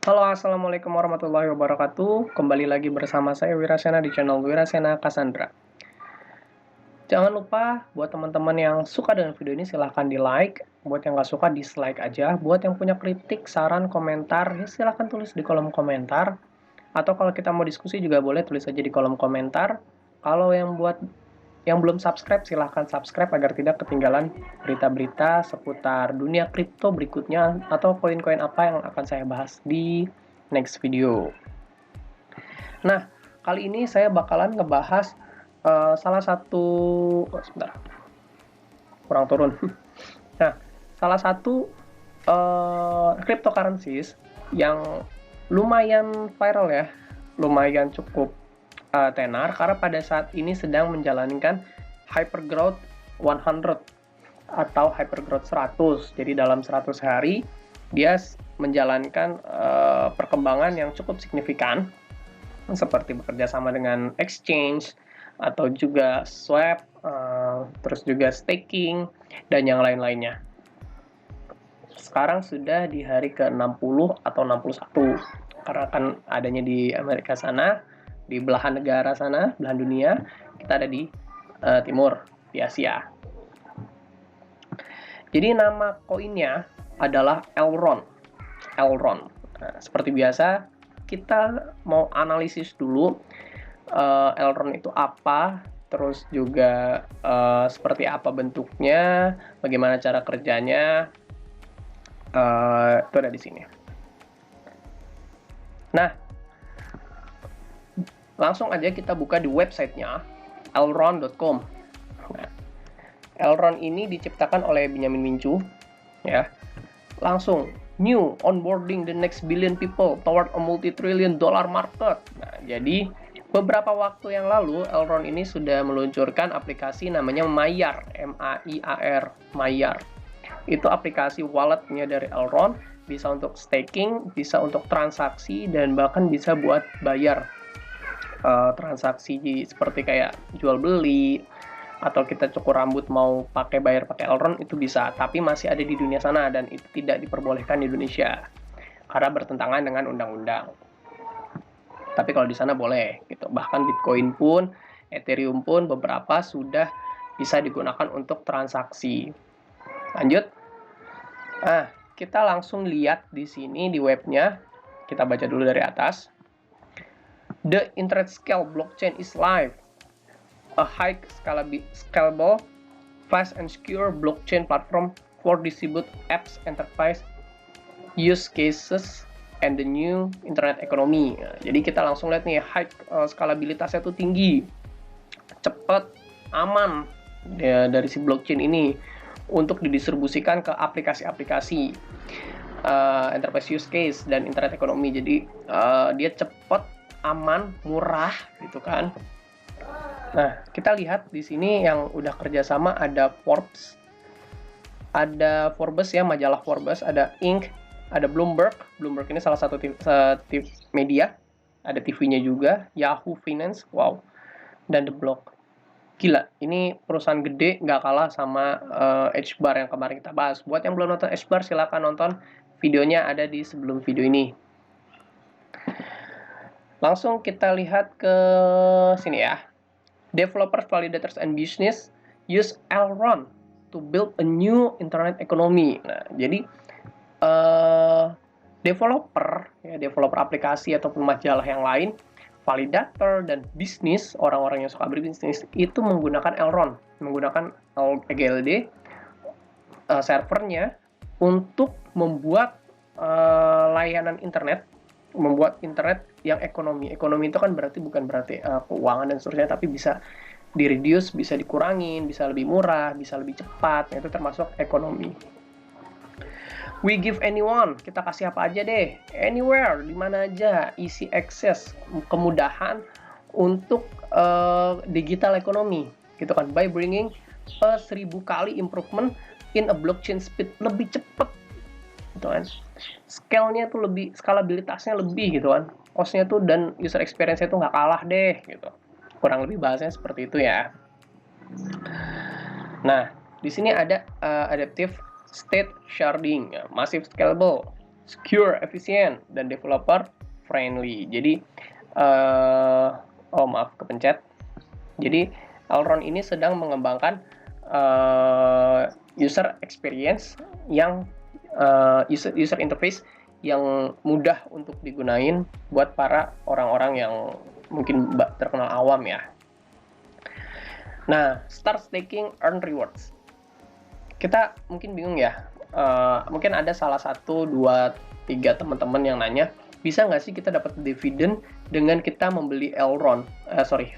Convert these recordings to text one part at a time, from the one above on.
Halo, assalamualaikum warahmatullahi wabarakatuh. Kembali lagi bersama saya Wirasena di channel Wirasena Cassandra. Jangan lupa buat teman-teman yang suka dengan video ini silahkan di like. Buat yang nggak suka dislike aja. Buat yang punya kritik, saran, komentar, ya silahkan tulis di kolom komentar. Atau kalau kita mau diskusi juga boleh tulis aja di kolom komentar. Kalau yang belum subscribe, silahkan subscribe agar tidak ketinggalan berita-berita seputar dunia kripto berikutnya atau koin-koin apa yang akan saya bahas di next video. Nah, kali ini saya bakalan ngebahas salah satu, sebentar, kurang turun. Nah, salah satu cryptocurrencies yang lumayan viral ya, lumayan cukup tenar karena pada saat ini sedang menjalankan hypergrowth 100 atau hypergrowth 100. Jadi dalam 100 hari dia menjalankan perkembangan yang cukup signifikan seperti bekerja sama dengan exchange atau juga swap, terus juga staking dan yang lain-lainnya. Sekarang sudah di hari ke-60 atau 61 karena kan adanya di Amerika sana, di belahan negara sana, belahan dunia, kita ada di timur, di Asia. Jadi nama koinnya adalah Elrond. Nah, seperti biasa, kita mau analisis dulu Elrond itu apa, terus juga seperti apa bentuknya, bagaimana cara kerjanya, itu ada di sini. Nah, langsung aja kita buka di websitenya elrond.com. Nah, Elrond ini diciptakan oleh Benjamin Mincu, ya. Langsung new onboarding the next billion people toward a multi-trillion dollar market. Nah, jadi beberapa waktu yang lalu Elrond ini sudah meluncurkan aplikasi namanya Maiar, M-A-I-A-R, Maiar. Itu aplikasi walletnya dari Elrond, bisa untuk staking, bisa untuk transaksi, dan bahkan bisa buat bayar transaksi seperti kayak jual beli atau kita cukur rambut mau bayar pakai Elrond itu bisa, tapi masih ada di dunia sana dan itu tidak diperbolehkan di Indonesia karena bertentangan dengan undang-undang. Tapi kalau di sana boleh gitu. Bahkan Bitcoin pun, Ethereum pun beberapa sudah bisa digunakan untuk transaksi. Lanjut. Nah, kita langsung lihat di sini di webnya. Kita baca dulu dari atas. The internet scale blockchain is live. A high scalable, fast and secure blockchain platform for distribute apps, enterprise use cases, and the new internet economy. Nah, jadi kita langsung lihat nih, high scalabilitasnya tuh tinggi, cepat, aman ya, dari si blockchain ini untuk didistribusikan ke aplikasi-aplikasi enterprise use case dan internet economy. Jadi dia cepat, aman, murah gitu kan. Nah, kita lihat di sini yang udah kerjasama ada Forbes, ya, majalah Forbes, ada Inc, ada Bloomberg ini salah satu TV media, ada TV-nya juga, Yahoo Finance, wow, dan The Block. Gila, ini perusahaan gede, nggak kalah sama H-Bar yang kemarin kita bahas. Buat yang belum nonton H-Bar, silakan nonton videonya, ada di sebelum video ini. Langsung kita lihat ke sini ya. Developers, validators, and business use Elrond to build a new internet economy. Nah, jadi developer aplikasi ataupun majalah yang lain, validator dan bisnis, orang-orang yang suka berbisnis itu menggunakan Elrond, menggunakan EGLD servernya untuk membuat layanan internet, membuat internet yang ekonomi itu kan bukan berarti keuangan dan seterusnya, tapi bisa di-reduce, bisa dikurangin, bisa lebih murah, bisa lebih cepat, itu termasuk ekonomi. We give anyone, kita kasih apa aja deh, anywhere, di mana aja, easy access, kemudahan untuk digital ekonomi, gitu kan, by bringing 1000 kali improvement in a blockchain speed, lebih cepat, gitu kan, scale-nya tuh lebih, skalabilitasnya lebih, gitu kan, cost-nya tuh dan user experience-nya tuh nggak kalah deh, gitu, kurang lebih bahasanya seperti itu ya. Nah, di sini ada adaptive state sharding, massive scalable secure, efisien, dan developer friendly. Jadi, maaf, kepencet. Jadi, Elrond ini sedang mengembangkan user experience yang user interface yang mudah untuk digunain buat para orang-orang yang mungkin terkenal awam ya. Nah, start staking, earn rewards. Kita mungkin bingung ya, mungkin ada salah 1, 2, 3 teman-teman yang nanya, bisa nggak sih kita dapat dividen dengan kita membeli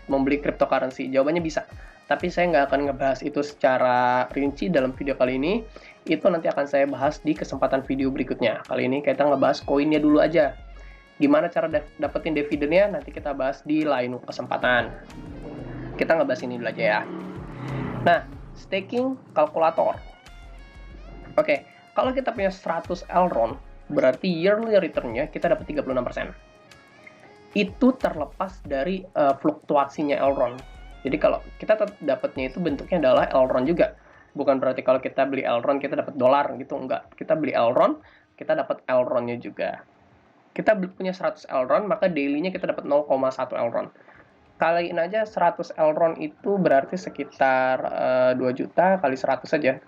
membeli cryptocurrency? Jawabannya bisa. Tapi saya nggak akan ngebahas itu secara rinci dalam video kali ini. Itu nanti akan saya bahas di kesempatan video berikutnya. Kali ini kita ngebahas koinnya dulu aja. Gimana cara dapetin dividennya? Nanti kita bahas di lain kesempatan. Kita ngebahas ini dulu aja ya. Nah, staking kalkulator. Oke, kalau kita punya 100 Elrond, berarti yearly return-nya kita dapat 36%. Itu terlepas dari fluktuasinya Elrond. Jadi kalau kita dapatnya itu bentuknya adalah Elrond juga. Bukan berarti kalau kita beli Elrond kita dapat dolar gitu, enggak. Kita beli Elrond, kita dapat Elrond-nya juga. Kita punya 100 Elrond, maka daily-nya kita dapat 0,1 Elrond. Kaliin aja 100 Elrond itu berarti sekitar 2 juta kali 100 saja.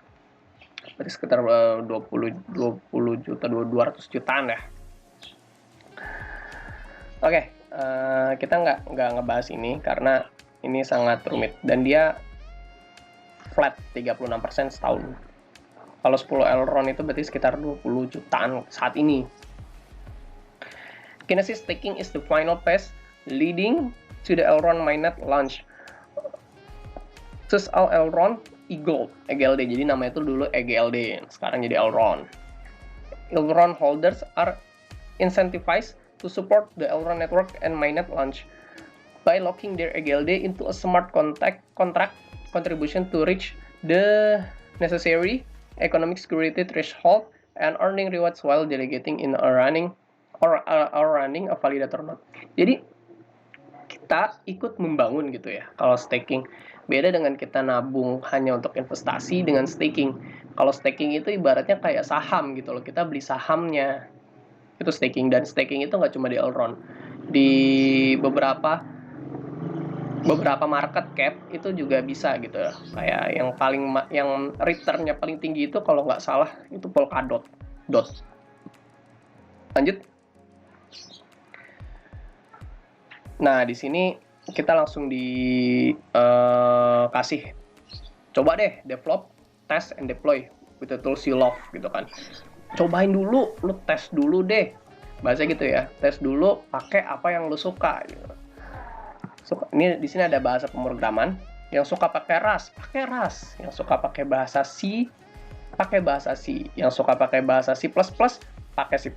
Berarti sekitar 20 juta, 200 jutaan ya. Oke, kita nggak ngebahas ini karena ini sangat rumit. Dan dia flat 36% setahun. Kalau 10 Elrond itu berarti sekitar 20 jutaan saat ini. Kinesis staking is the final phase leading to the Elrond mainnet launch. Terus Elrond EGLD, jadi namanya itu dulu EGLD, sekarang jadi Elrond. Elrond holders are incentivized to support the Elrond network and mainnet launch by locking their EGLD into a smart contract contribution to reach the necessary economic security threshold and earning rewards while delegating in a running a validator node. Jadi kita ikut membangun gitu ya kalau staking. Beda dengan kita nabung hanya untuk investasi dengan staking. Kalau staking itu ibaratnya kayak saham gitu loh, kita beli sahamnya. Itu staking, dan staking itu nggak cuma di Elrond. Di beberapa market cap itu juga bisa gitu ya. Kayak yang return-nya paling tinggi itu kalau nggak salah itu Polkadot. Lanjut. Nah, di sini kita langsung dikasih coba deh develop, test, and deploy with the tools you love gitu kan. Cobain dulu, lu tes dulu deh. Bahasa gitu ya. Tes dulu pakai apa yang lu suka gitu. Ini di sini ada bahasa pemrograman. Yang suka pakai Rust, pakai Rust. Yang suka pakai bahasa C, pakai bahasa C. Yang suka pakai bahasa C++, pakai C++.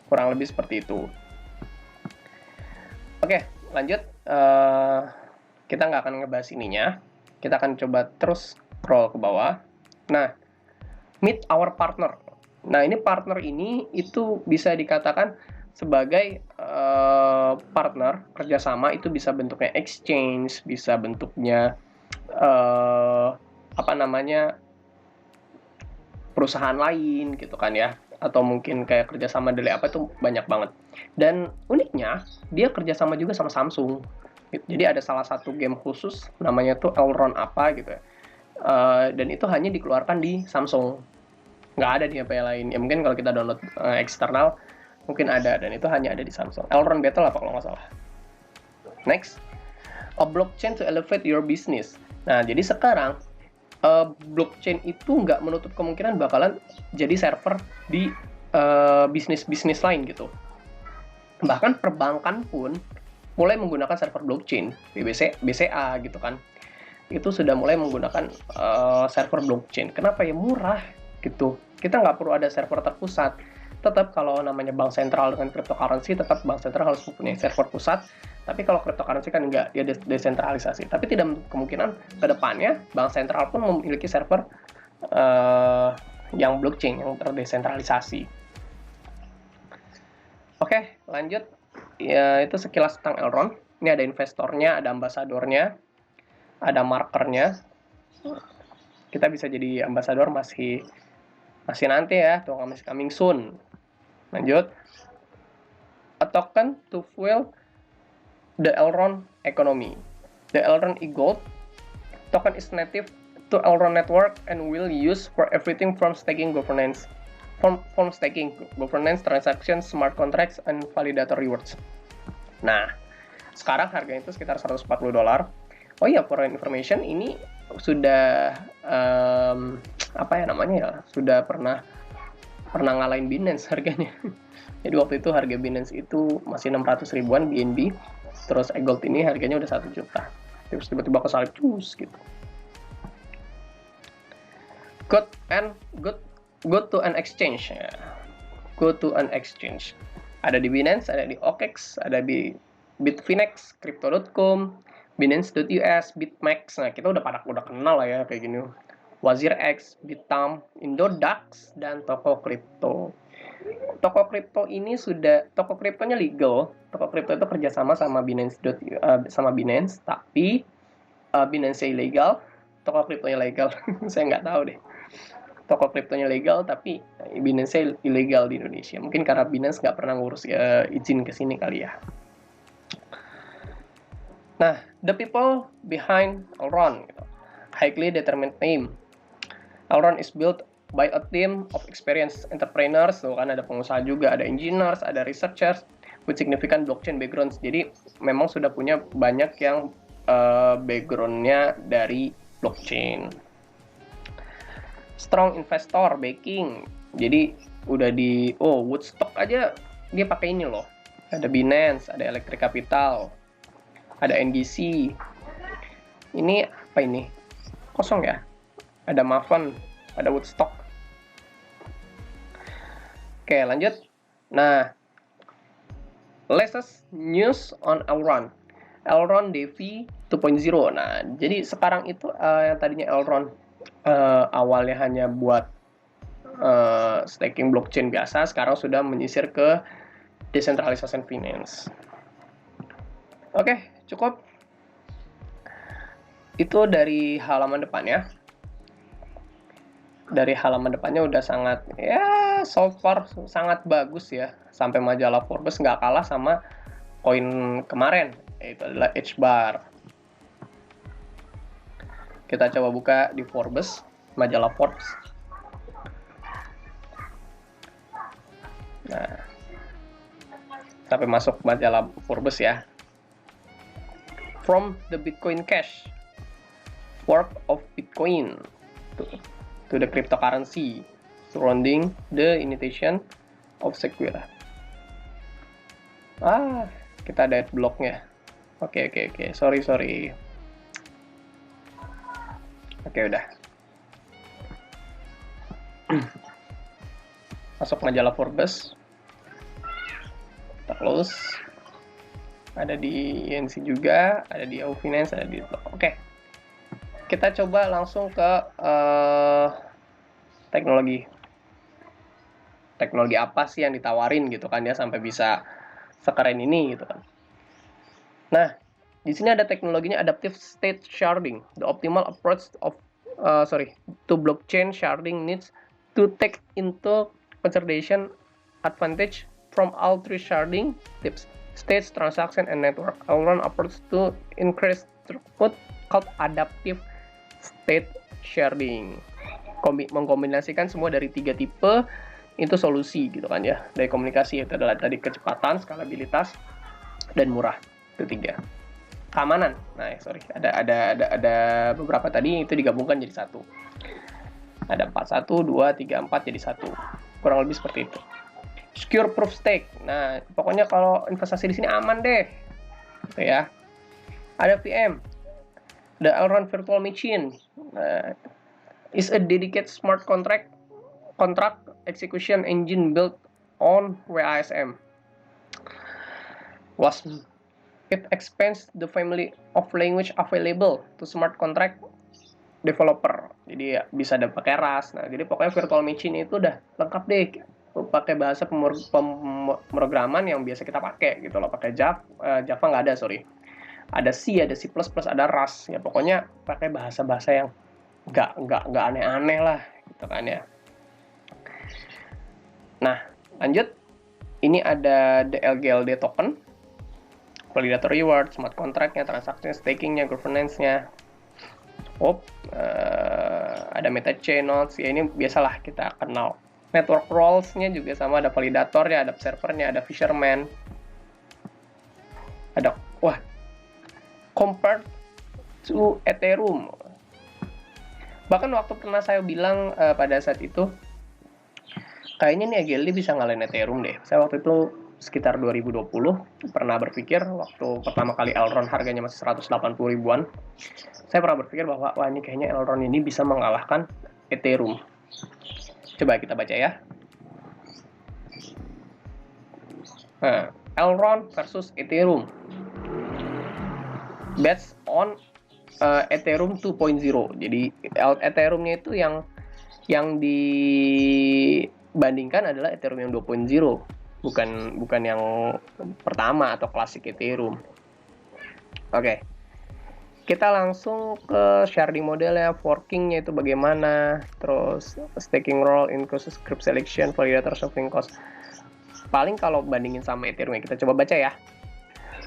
Kurang lebih seperti itu. Oke, lanjut. Kita nggak akan ngebahas ininya. Kita akan coba terus scroll ke bawah. Nah, meet our partner. Nah, ini partner ini itu bisa dikatakan sebagai partner kerjasama. Itu bisa bentuknya exchange, bisa bentuknya perusahaan lain gitu kan ya, atau mungkin kayak kerjasama dari apa, itu banyak banget. Dan uniknya dia kerjasama juga sama Samsung. Jadi ada salah satu game khusus namanya tuh Elrond apa gitu ya. Dan itu hanya dikeluarkan di Samsung, nggak ada di HP lain. Ya mungkin kalau kita download eksternal mungkin ada, dan itu hanya ada di Samsung. Elrond Battle apa kalau nggak salah. Next, a blockchain to elevate your business. Nah, jadi sekarang blockchain itu nggak menutup kemungkinan bakalan jadi server di bisnis-bisnis lain gitu. Bahkan perbankan pun mulai menggunakan server blockchain, BCA gitu kan. Itu sudah mulai menggunakan server blockchain. Kenapa ya? Murah gitu. Kita nggak perlu ada server terpusat. Tetap kalau namanya bank sentral dengan cryptocurrency, tetap bank sentral harus mempunyai server pusat. Tapi kalau cryptocurrency kan nggak, dia desentralisasi. Tapi tidak menutup kemungkinan ke depannya bank sentral pun memiliki server yang blockchain, yang terdesentralisasi. Oke, lanjut. Ya, itu sekilas tentang Elrond. Ini ada investornya, ada ambasadornya, ada markernya. Kita bisa jadi ambasador masih nanti ya, tuh masih coming soon. Lanjut. A token to fuel the Elrond economy. The Elrond e-gold token is native to Elrond network and will use for everything from staking governance, from staking governance, transactions, smart contracts, and validator rewards. Nah, sekarang harganya itu sekitar $140. Oh iya, for information, ini sudah apa ya namanya ya? Sudah pernah ngalahin Binance harganya. Jadi waktu itu harga Binance itu masih 600 ribuan BNB, terus e-gold ini harganya udah 1 juta. Terus tiba-tiba kesalip cus gitu. Go to an exchange ya. Go to an exchange. Ada di Binance, ada di OKX, ada di Bitfinex, Crypto.com, Binance.us, BitMEX. Nah, kita udah kenal lah ya kayak gini. WazirX, Bitam, Indodax, dan toko kripto. Toko kripto ini toko kriptonya legal. Toko kripto itu kerjasama sama Binance, tapi Binance ilegal, toko kriptonya legal. Saya nggak tahu deh. Toko kriptonya legal, tapi Binance ilegal di Indonesia. Mungkin karena Binance nggak pernah ngurus izin ke sini kali ya. Nah, the people behind Elrond, gitu. Highly determined name. Elrond is built by a team of experienced entrepreneurs, tuh kan ada pengusaha juga, ada engineers, ada researchers with significant blockchain backgrounds. Jadi memang sudah punya banyak yang backgroundnya dari blockchain. Strong investor backing. Jadi udah Woodstock aja dia pakai ini loh. Ada Binance, ada Electric Capital, ada NDC. Ini apa ini? Kosong ya? Ada Maven, ada Woodstock. Oke, lanjut. Nah, latest news on Elrond. Elrond DeFi 2.0. Nah, jadi sekarang itu yang tadinya Elrond awalnya hanya buat staking blockchain biasa, sekarang sudah menyisir ke decentralization finance. Oke, cukup. Itu dari halaman depan ya. Dari halaman depannya udah sangat, ya so far sangat bagus ya. Sampai majalah Forbes nggak kalah sama koin kemarin, yaitu adalah HBAR. Kita coba buka di Forbes, majalah Forbes. Nah, sampai masuk majalah Forbes ya. From the Bitcoin Cash, fork of Bitcoin to the cryptocurrency surrounding the initiation of Secure. Kita ada adblocknya. Oke. Sorry. Oke, udah. Masuk majalah Forbes. Kita close. Ada di INC juga, ada di Yahoo Finance, ada di blog. Oke. Kita coba langsung ke teknologi. Teknologi apa sih yang ditawarin gitu kan ya sampai bisa sekeren ini gitu kan. Nah, di sini ada teknologinya adaptive state sharding. The optimal approach to blockchain sharding needs to take into consideration advantage from all three sharding types: states, transaction, and network. Elrond approach to increase throughput called adaptive state sharding. Mengkombinasikan semua dari 3 tipe itu solusi gitu kan ya. Dari komunikasi itu adalah tadi kecepatan, skalabilitas, dan murah. Itu 3. Keamanan. Nah, ada beberapa tadi itu digabungkan jadi 1. Ada 4, 1, 2, 3, 4 jadi 1. Kurang lebih seperti itu. Secure proof stake. Nah, pokoknya kalau investasi di sini aman deh. Gitu ya. Ada VM. The Elrond Virtual Machine is a dedicated smart contract execution engine built on WASM. It expands the family of language available to smart contract developer. Jadi ya, bisa ada pakai Rust. Nah, jadi pokoknya virtual machine itu udah lengkap deh. Pakai bahasa pemrograman yang biasa kita pakai gitu loh. Pakai Java nggak ada, sorry. Ada C, ada C++, ada Rust. Ya pokoknya pakai bahasa-bahasa yang nggak aneh-aneh lah gitu kan ya. Nah, lanjut. Ini ada DLGLD token, validator reward, smart contract-nya, transaksinya, staking-nya, governance-nya. Ada meta chain nodes, ya ini biasalah kita kenal. Network roles-nya juga sama, ada validatornya, ada servernya, ada fisherman. Ada, compared to Ethereum. Bahkan waktu pernah saya bilang pada saat itu, kayaknya nih AGLD bisa ngalahin Ethereum deh. Saya waktu itu sekitar 2020 pernah berpikir, waktu pertama kali Elrond harganya masih 180 ribuan, saya pernah berpikir bahwa wah ini kayaknya Elrond ini bisa mengalahkan Ethereum. Coba kita baca ya. Nah, Elrond versus Ethereum based on Ethereum 2.0. Jadi Ethereum-nya itu yang dibandingkan adalah Ethereum yang 2.0, bukan yang pertama atau klasik Ethereum. Oke. Kita langsung ke sharding modelnya, forking-nya itu bagaimana, terus staking role, inclusive script selection, validator shuffling cost. Paling kalau bandingin sama Ethereum, kita coba baca ya.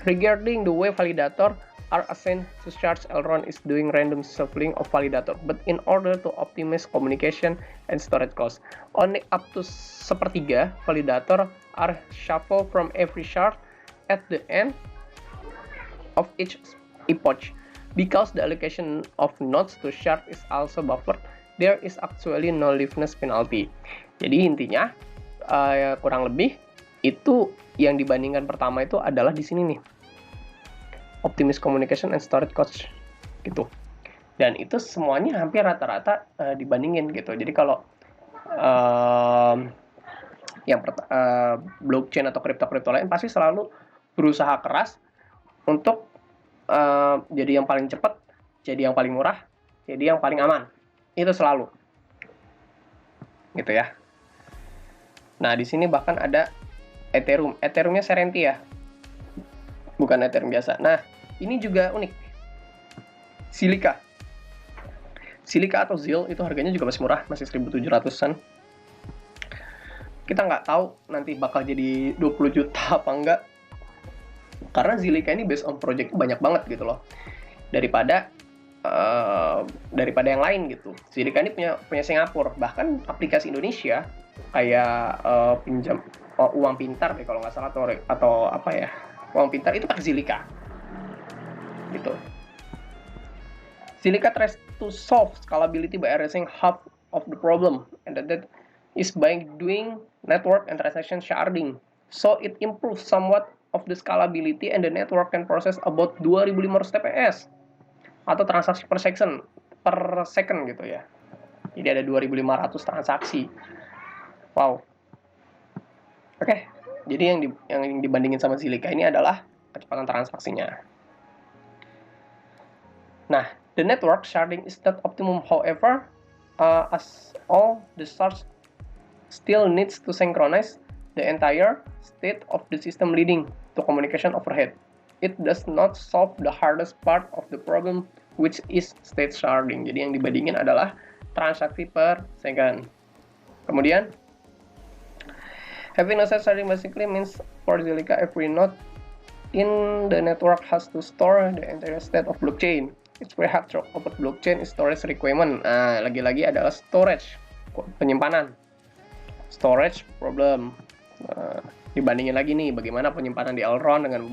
Regarding the way validator are assigned to shards, Elrond is doing random shuffling of validator, but in order to optimize communication and storage cost, only up to 1/3 validator are shuffled from every shard at the end of each epoch. Because the allocation of nodes to shard is also buffered, there is actually no liveness penalty. Jadi intinya kurang lebih itu yang dibandingkan pertama itu adalah di sini nih, optimize communication and storage cost gitu. Dan itu semuanya hampir rata-rata dibandingin gitu. Jadi kalau blockchain atau kripto lain pasti selalu berusaha keras untuk jadi yang paling cepat, jadi yang paling murah, jadi yang paling aman. Itu selalu. Gitu ya. Nah, di sini bahkan ada Ethereum. Ethereum-nya Serenity ya. Bukan Ethereum biasa. Nah, ini juga unik. Silika. Silika atau ZIL itu harganya juga masih murah, masih 1.700-an. Kita nggak tahu nanti bakal jadi 20 juta apa enggak. Karena Zilliqa ini based on project banyak banget gitu loh, daripada yang lain gitu. Zilliqa ini punya Singapura, bahkan aplikasi Indonesia kayak pinjam uang pintar deh kalau nggak salah, atau apa ya, uang pintar itu pakai Zilliqa gitu. Zilliqa tries to solve scalability by addressing half of the problem, and that is by doing network and transaction sharding, so it improves somewhat of the scalability, and the network can process about 2.500 TPS atau transaksi per second gitu ya. Jadi ada 2.500 transaksi. Wow. Oke. Jadi yang dibandingin sama Zilliqa ini adalah kecepatan transaksinya. Nah, the network sharding is not optimum, however, as all the shards still needs to synchronize the entire state of the system, leading to communication overhead. It does not solve the hardest part of the problem, which is state sharding. Jadi yang dibandingin adalah transaksi per second. Kemudian, having no state sharding basically means for Zilliqa, every node in the network has to store the entire state of blockchain. It's very hard to open blockchain is storage requirement. Nah, lagi-lagi adalah storage, penyimpanan. Storage problem. Dibandingin lagi nih bagaimana penyimpanan di Elrond dengan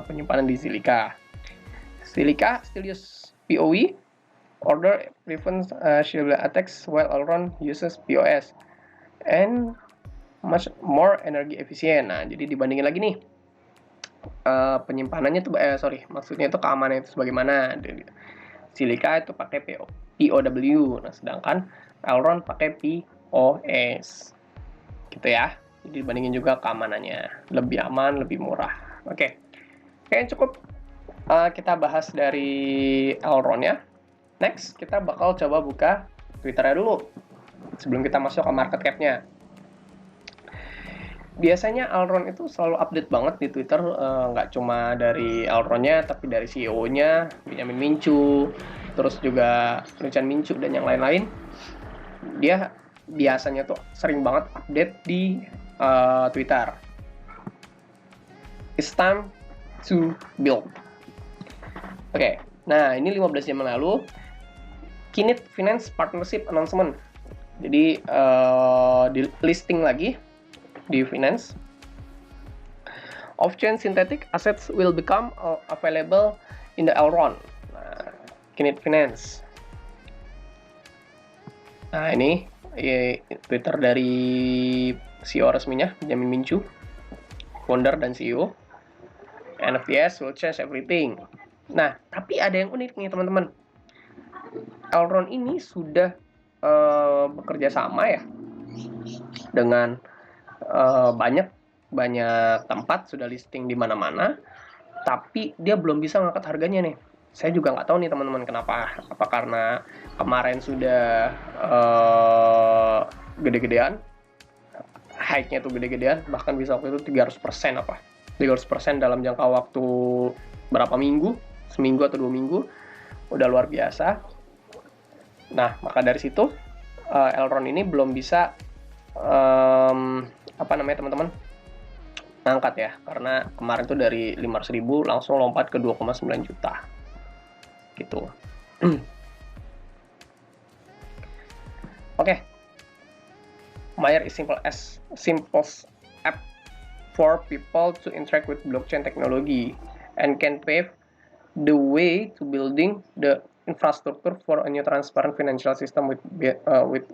penyimpanan di Zilliqa. Zilliqa still use PoE, order prevents shield attacks, while Elrond uses POS and much more energy efficient. Nah, jadi dibandingin lagi nih penyimpanannya tuh maksudnya itu keamanan itu sebagaimana. Zilliqa itu pakai POW, nah sedangkan Elrond pakai POS. Gitu ya. Jadi dibandingin juga keamanannya, lebih aman, lebih murah. Oke, kayaknya cukup kita bahas dari Elrond ya. Next, kita bakal coba buka Twitternya dulu sebelum kita masuk ke market cap-nya. Biasanya Elrond itu selalu update banget di Twitter, nggak cuma dari Elrond-nya, tapi dari CEO-nya, Benjamin Mincu, terus juga Lucian Mincu, dan yang lain-lain. Dia biasanya tuh sering banget update di Twitter. It's time to build. Oke, nah ini 15 jam yang lalu, Kinit Finance Partnership Announcement. Jadi di listing lagi di Finance. Off-chain synthetic assets will become available in the Elrond. Nah, Kinit Finance. Nah ini Twitter dari CEO resminya, Benjamin Minchu, founder dan CEO. NFTs will change everything. Nah, tapi ada yang unik nih teman-teman. Elrond ini sudah bekerja sama ya dengan banyak tempat, sudah listing di mana-mana, tapi dia belum bisa ngangkat harganya nih. Saya juga nggak tahu nih teman-teman kenapa. Apa karena kemarin sudah gede-gedean, high-nya tuh gede-gedean, bahkan bisa waktu itu 300% apa? 300% dalam jangka waktu berapa minggu? Seminggu atau 2 minggu. Udah luar biasa. Nah, maka dari situ Elrond ini belum bisa teman-teman angkat ya, karena kemarin tuh dari 500.000 langsung lompat ke 2,9 juta gitu. Oke. Mayer is simple app for people to interact with blockchain technology and can pave the way to building the infrastructure for a new transparent financial system with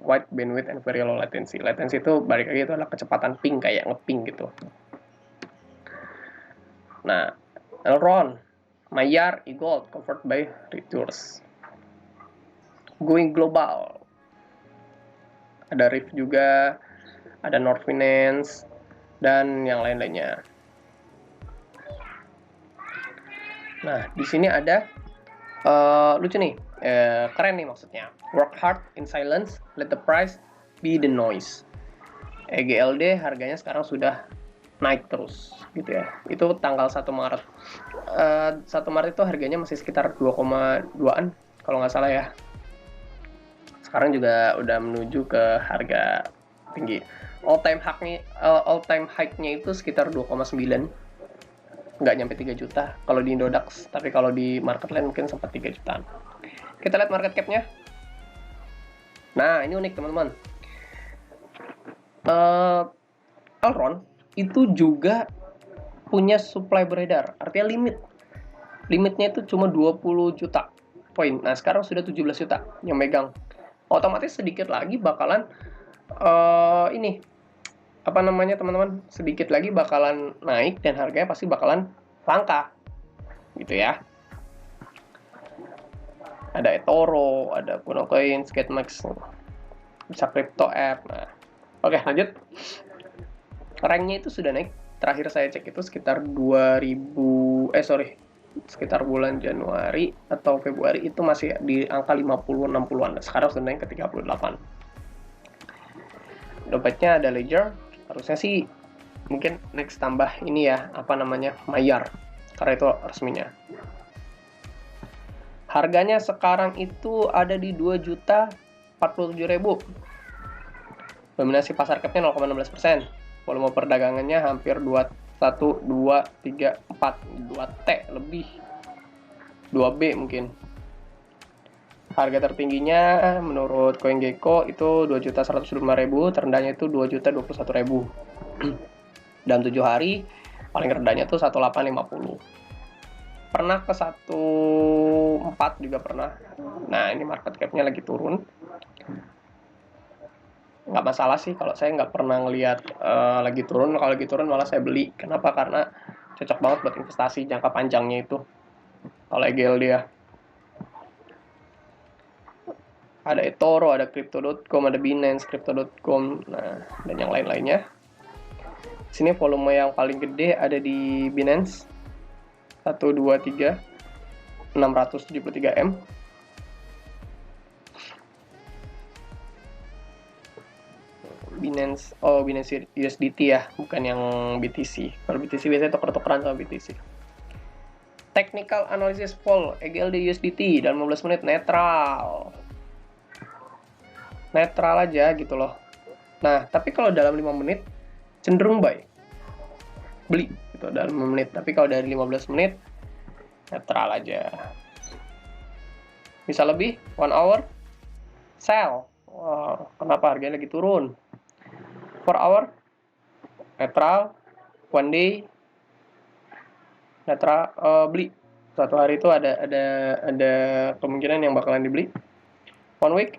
wide bandwidth and very low latency. Latency itu balik lagi itu adalah kecepatan ping, kayak ngeping gitu. Nah, Elrond, Mayer, eGold, covered by Reuters. Going global. Ada Rift juga, ada North Finance, dan yang lain-lainnya. Nah, di sini ada lucu nih, keren nih maksudnya. Work hard in silence, let the price be the noise. EGLD harganya sekarang sudah naik terus gitu ya. Itu tanggal 1 Maret. 1 Maret itu harganya masih sekitar 2,2an kalau nggak salah ya. Sekarang juga udah menuju ke harga tinggi. All time high-nya itu sekitar 2,9. Nggak nyampe 3 juta kalau di Indodax, tapi kalau di Marketland mungkin sempat 3 jutaan. Kita lihat market cap-nya. Nah, ini unik teman-teman. Elrond itu juga punya supply beredar, artinya limitnya itu cuma 20 juta poin. Nah, sekarang sudah 17 juta yang megang. Otomatis sedikit lagi bakalan teman-teman, sedikit lagi bakalan naik dan harganya pasti bakalan langka gitu ya. Ada eToro, ada Kunocoin, Skatemax, bisa crypto app. Nah, oke, lanjut. Ranknya itu sudah naik. Terakhir saya cek itu sekitar sekitar bulan Januari atau Februari itu masih di angka 50-60an. Sekarang sudah naik ke 38. Dompetnya ada Ledger. Harusnya sih mungkin next tambah ini ya, Mayer. Karena itu resminya. Harganya sekarang itu ada di 2.047.000. Dominasi pasar capnya 0,16%. Volume perdagangannya hampir 2 T lebih. 2B mungkin. Harga tertingginya menurut CoinGecko itu 2.105.000, terendahnya itu 2.021.000. Dalam 7 hari paling rendahnya tuh 1850. Pernah ke 14 juga pernah. Nah, ini market cap-nya lagi turun. Nggak masalah sih kalau saya nggak pernah ngelihat lagi turun. Kalau lagi turun malah saya beli. Kenapa? Karena cocok banget buat investasi jangka panjangnya itu. Kalau EGL dia ada eToro, ada Crypto.com, ada Binance, Crypto.com, nah, dan yang lain-lainnya. Sini volume yang paling gede ada di Binance 673M. Binance USDT ya, bukan yang BTC. Kalau BTC biasanya tuker-tukeran sama BTC. Technical analysis fall EGLD USDT dalam 15 menit netral aja gitu loh. Nah, tapi kalau dalam 5 menit cenderung buy, beli gitu dalam 5 menit. Tapi kalau dari 15 menit netral aja. Bisa lebih 1 hour sell. Wow, kenapa harganya lagi turun? 4 hour netral, 1 day netral, beli. Satu hari itu ada kemungkinan yang bakalan dibeli. 1 week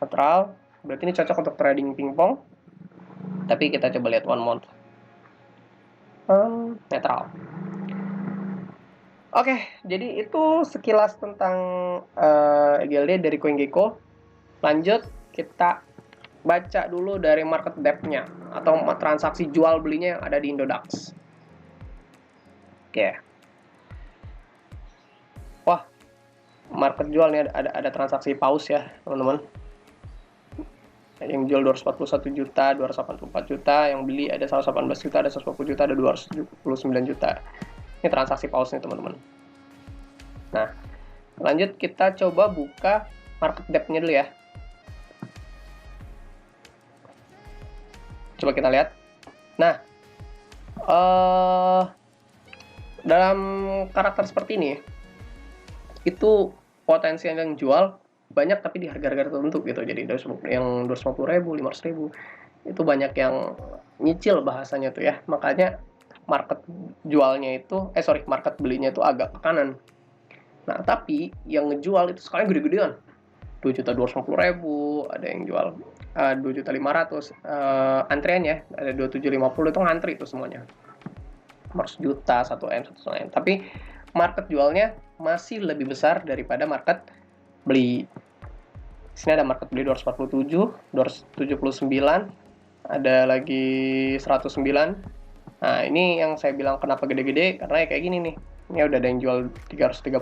netral, berarti ini cocok untuk trading pingpong. Tapi kita coba lihat 1 month. Netral. Oke, jadi itu sekilas tentang GLD dari CoinGecko. Lanjut, kita baca dulu dari market depth-nya atau transaksi jual belinya yang ada di Indodax. Oke. Wah, market jual nih ada transaksi pause ya, teman-teman. Yang jual 241 juta, 284 juta, yang beli ada 118 juta, ada 140 juta, ada 279 juta. Ini transaksi pause nih, teman-teman. Nah, lanjut kita coba buka market depth-nya dulu ya. Coba kita lihat. Nah, dalam karakter seperti ini, itu potensi yang jual banyak tapi di harga-harga tertentu gitu. Jadi yang 250.000, 500.000 itu banyak yang nyicil bahasanya tuh ya. Makanya market jualnya itu, market belinya itu agak ke kanan. Nah, tapi yang ngejual itu sekalian gede-gedean. 2.250.000, ada yang jual 2.500.000, antrian ya, ada 2.750 itu ngantri itu semuanya. 100 juta, 1M, 1M. Tapi market jualnya masih lebih besar daripada market beli. Di sini ada market beli 247, 279, ada lagi 109. Nah, ini yang saya bilang kenapa gede-gede, karena kayak gini nih. Ini udah ada yang jual 332,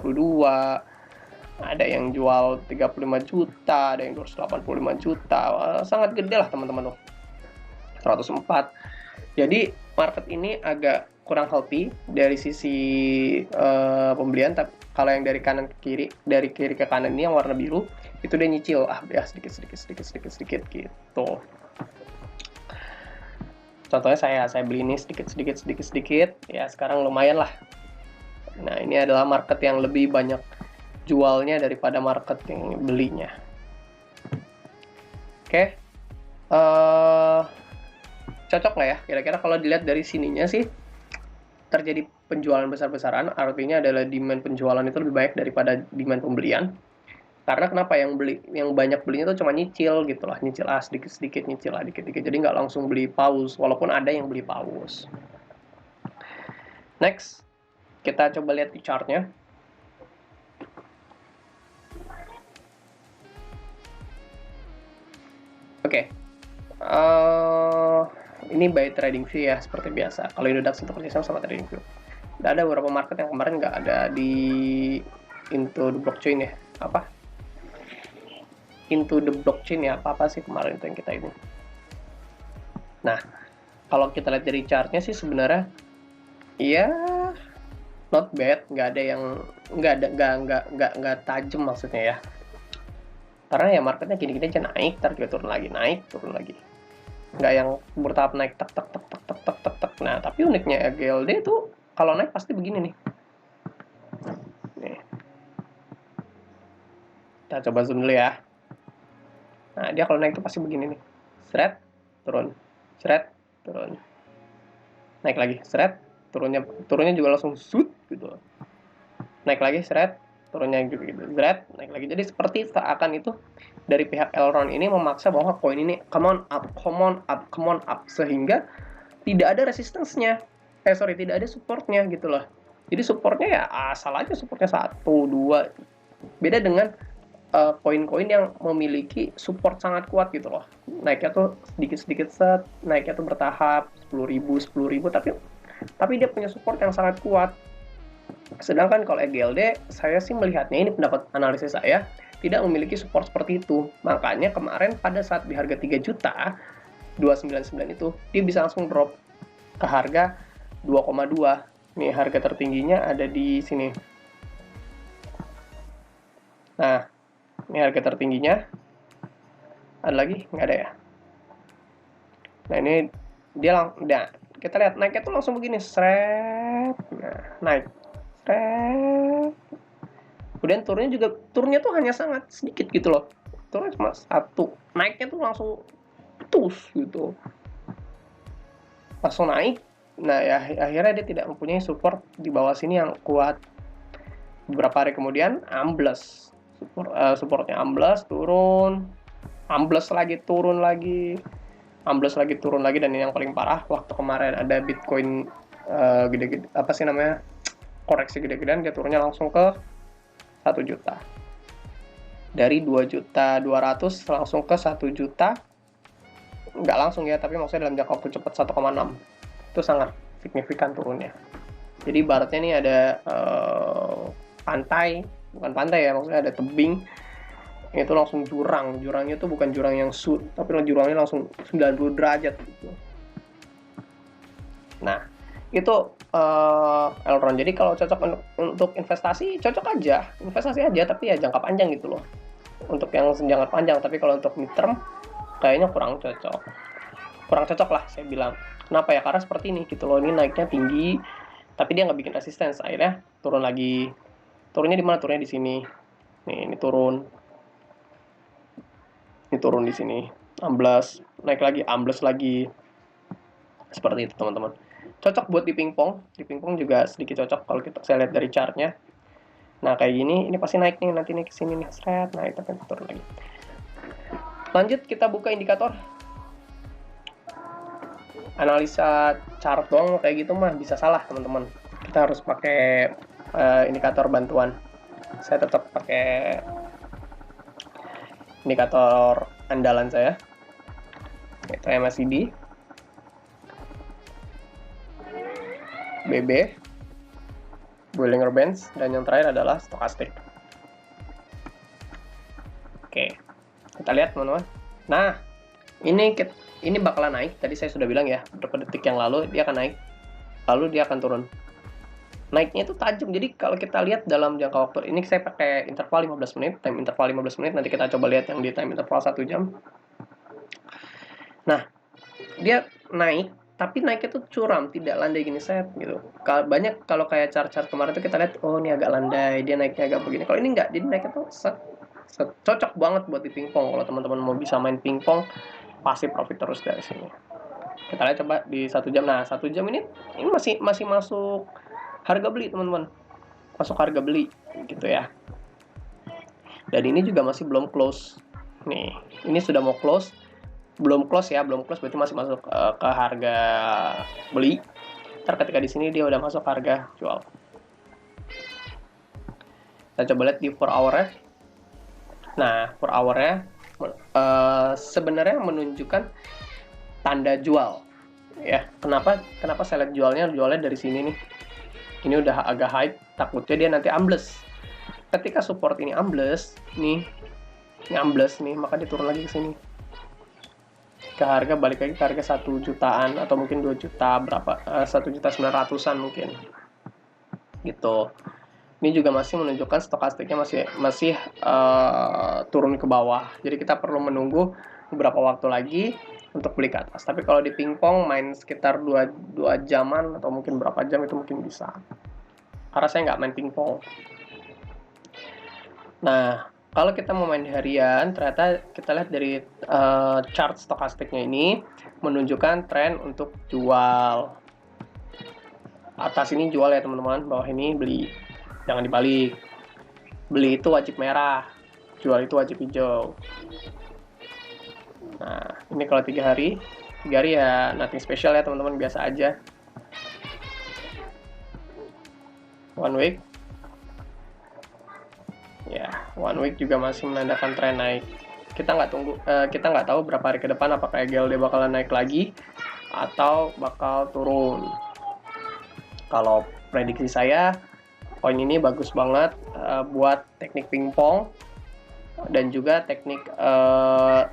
ada yang jual 35 juta, ada yang 285 juta. Sangat gede lah teman-teman tuh. 104. Jadi market ini agak kurang healthy dari sisi pembelian. Tapi kalau yang dari kanan ke kiri, dari kiri ke kanan ini yang warna biru, itu dia nyicil. Ya sedikit gitu. Contohnya saya beli ini sedikit. Ya sekarang lumayan lah. Nah, ini adalah market yang lebih banyak jualnya daripada market yang belinya. Oke. Cocok nggak ya? Kira-kira kalau dilihat dari sininya sih, terjadi penjualan besar-besaran, artinya adalah demand penjualan itu lebih baik daripada demand pembelian. Karena kenapa? Yang banyak belinya tuh cuma nyicil gitu lah, nyicil sedikit-sedikit, nyicil dikit-dikit. Jadi nggak langsung beli paus, walaupun ada yang beli paus. Next, kita coba lihat di chartnya. Oke. Ini by trading view ya, seperti biasa. Kalau Indodax itu kerjasama sama trading view. Ada beberapa market yang kemarin nggak ada di into the blockchain ya. Apa? Into the blockchain ya, apa sih kemarin itu yang kita ini. Nah, kalau kita lihat dari chartnya sih sebenarnya ya not bad, nggak tajam maksudnya ya. Karena ya marketnya gini-gini aja naik, ntar juga turun lagi. Nggak yang bertahap naik tak. Nah, tapi uniknya GLD itu kalau naik pasti begini nih. Nih. Kita coba zoom dulu ya. Nah, dia kalau naik itu pasti begini nih. Seret, turun. Seret, turun. Naik lagi, seret, turunnya juga langsung shoot gitu. Naik lagi, seret, turunnya gitu. Seret, naik lagi. Jadi seperti seakan itu dari pihak Elrond ini memaksa bahwa koin ini come on up sehingga tidak ada resistance-nya. Tidak ada supportnya gitu loh. Jadi supportnya ya asal aja supportnya 1, 2. Beda dengan koin-koin yang memiliki support sangat kuat gitu loh. Naiknya tuh sedikit-sedikit set, naiknya tuh bertahap 10.000, tapi dia punya support yang sangat kuat. Sedangkan kalau GLD, saya sih melihatnya, ini pendapat analisis saya, tidak memiliki support seperti itu. Makanya kemarin pada saat di harga 3 juta 299 itu, dia bisa langsung drop ke harga 2,2. Nih harga tertingginya ada di sini. Nah, ini harga tertingginya. Ada lagi? Nggak ada ya. Nah, ini dia kita lihat naiknya tuh langsung begini, seret, nah, naik, seret. Kemudian turunnya tuh hanya sangat sedikit gitu loh, turunnya cuma 1, naiknya tuh langsung tus gitu, langsung naik. Nah ya akhirnya dia tidak mempunyai support di bawah sini yang kuat. Beberapa hari kemudian ambles, supportnya ambles, turun, ambles lagi, turun lagi, ambles lagi, turun lagi. Dan ini yang paling parah, waktu kemarin ada Bitcoin gede-gede, apa sih namanya, koreksi gede-gedean, dia turunnya langsung ke 1 juta. Dari 2.200.000 langsung ke 1 juta. Nggak langsung ya, tapi maksudnya dalam jangka waktu cepat 1,6. Itu sangat signifikan turunnya. Jadi ibaratnya ini ada pantai, bukan pantai ya, maksudnya ada tebing, itu langsung jurangnya tuh bukan jurang yang tapi jurangnya langsung 90 derajat gitu. Nah itu Elrond. Jadi kalau cocok untuk investasi, cocok aja, investasi aja, tapi ya jangka panjang gitu loh, untuk yang jangka panjang. Tapi kalau untuk midterm kayaknya kurang cocok lah saya bilang. Kenapa ya? Karena seperti ini gitu loh, ini naiknya tinggi tapi dia nggak bikin resistance, akhirnya turun lagi. Turunnya di mana? Turunnya di sini nih, ini turun di sini, ambles, naik lagi, ambles lagi, seperti itu teman-teman. Cocok buat di pingpong juga sedikit cocok kalau saya lihat dari chartnya. Nah kayak gini, ini pasti naik nih nanti nih kesini nih, seret, naik tapi turun lagi. Lanjut kita buka indikator. Analisa chart doang kayak gitu mah bisa salah teman-teman. Kita harus pakai indikator bantuan. Saya tetap pakai indikator andalan saya, yaitu MACD, BB, Bollinger Bands, dan yang terakhir adalah stokastik. Oke, kita lihat teman-teman. Nah, ini bakalan naik. Tadi saya sudah bilang ya, beberapa detik yang lalu dia akan naik, lalu dia akan turun. Naiknya itu tajam. Jadi kalau kita lihat dalam jangka waktu ini, saya pakai interval 15 menit, time interval 15 menit. Nanti kita coba lihat yang di time interval 1 jam. Nah, dia naik, tapi naiknya tuh curam, tidak landai gini set gitu. Banyak kalau kayak chart-chart kemarin tuh kita lihat, oh ini agak landai, dia naiknya agak begini. Kalau ini enggak, jadi naiknya tuh set. Cocok banget buat di pingpong. Kalau teman-teman mau bisa main pingpong, pasti profit terus dari sini. Kita lihat coba di 1 jam. Nah 1 jam ini masih masuk harga beli teman-teman, masuk harga beli gitu ya. Dan ini juga masih belum close nih, ini sudah mau close, belum close berarti masih masuk ke harga beli. Ntar ketika di sini dia udah masuk harga jual. Kita coba lihat di 4 hour ya. Nah 4 hour nya sebenarnya menunjukkan tanda jual ya. Kenapa saya lihat jualnya dari sini nih. Ini udah agak high, takutnya dia nanti ambles. Ketika support ini ambles nih, ini ambles nih, maka dia turun lagi ke sini, ke harga, balik lagi ke harga 1 jutaan atau mungkin 2 juta, berapa, 1.900.000-an mungkin gitu. Ini juga masih menunjukkan stokastiknya masih turun ke bawah. Jadi kita perlu menunggu beberapa waktu lagi untuk beli ke atas. Tapi kalau di pingpong main sekitar 2 jaman atau mungkin berapa jam itu mungkin bisa. Karena saya nggak main pingpong. Nah, kalau kita mau main di harian, ternyata kita lihat dari chart stokastiknya ini menunjukkan tren untuk jual. Atas ini jual ya teman-teman, bawah ini beli. Jangan dibalik. Beli itu wajib merah, jual itu wajib hijau. Nah, ini kalau 3 hari ya nothing special ya teman-teman, biasa aja. 1 week. Ya, 1 week juga masih menandakan tren naik. Kita nggak tahu berapa hari ke depan apakah GLD bakalan naik lagi atau bakal turun. Kalau prediksi saya, koin ini bagus banget buat teknik pingpong dan juga teknik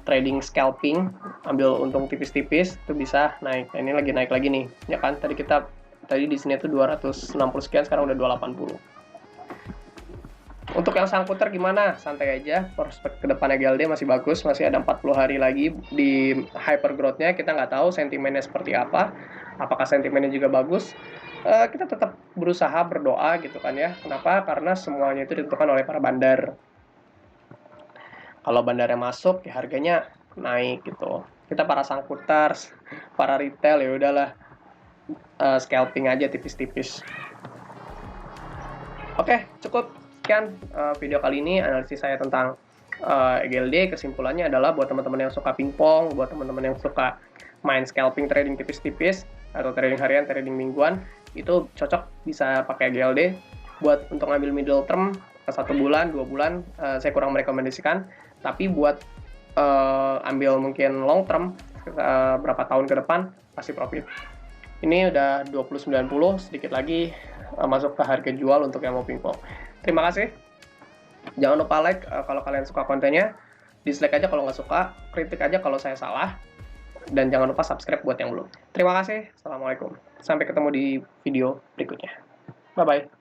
trading scalping, ambil untung tipis-tipis itu bisa naik. Nah, ini lagi naik lagi nih, ya kan? Tadi di sini tuh 260 sekian, sekarang udah 280. Untuk yang sang puter gimana? Santai aja, prospek kedepannya GLD masih bagus, masih ada 40 hari lagi di hyper growth-nya. Kita nggak tahu sentimennya seperti apa. apakah sentimennya juga bagus, kita tetap berusaha berdoa gitu kan ya. Kenapa? Karena semuanya itu ditentukan oleh para bandar. Kalau bandarnya masuk, ya harganya naik gitu. Kita para sangkutar, para retail ya udahlah, scalping aja tipis-tipis. Oke, cukup sekian video kali ini analisis saya tentang EGLD. Kesimpulannya adalah buat teman-teman yang suka pingpong, buat teman-teman yang suka main scalping trading tipis-tipis atau trading harian, trading mingguan, itu cocok bisa pakai EGLD. Buat untuk ngambil middle term 1 bulan, 2 bulan, saya kurang merekomendasikan. Tapi buat ambil mungkin long term berapa tahun ke depan pasti profit. Ini udah 20.90, sedikit lagi masuk ke harga jual untuk yang mau pingpong. Terima kasih. Jangan lupa like kalau kalian suka kontennya, dislike aja kalau nggak suka, kritik aja kalau saya salah, dan jangan lupa subscribe buat yang belum. Terima kasih. Assalamualaikum. Sampai ketemu di video berikutnya. Bye-bye.